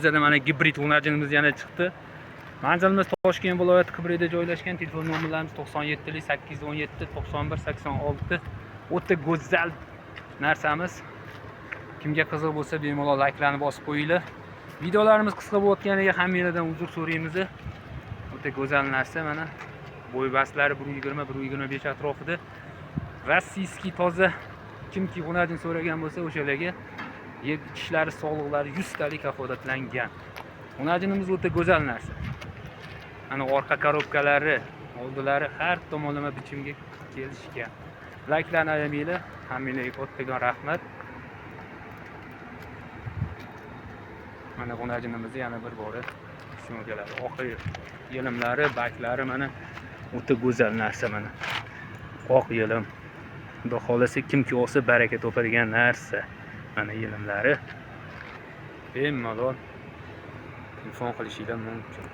bizada mana gibrid o'rnajinimiz yana chiqdi. Manzilimiz Toshkent viloyati Qibrayda joylashgan. Telefon nomerlarimiz 97 817 91 86. O'ta go'zal narsamiz. Kimga qiziq bo'lsa bemalol like'larni bosib qo'yinglar. Videolarimiz qisqa bo'layotganiga hammanglardan uzr so'raymiz. O'ta go'zal narsa mana. Bo'y baslari 120-125 atrofida. Rossiyskiy toza. Kimki o'rnajin so'ragan bo'lsa o'shalarga tishlari, sog'liqlari 100 talik kafolatlangan. O'rnajinimiz o'ta go'zal narsa. Ana orqa korobkalari, oldilari har tomonlama bichimga kelishgan. Like'larni ayamanglar. Hammanglarga kattagan rahmat. Mana o'rnajinimizni yana bir bora tushungalar. Oxir yelimlari, baklari mana o'ta go'zal narsa mana. Oq yelim. Xudo xolasa kimki olsa baraka topadigan narsa. Mana yelimlari. Bemalol telefon qilishinglar mumkin.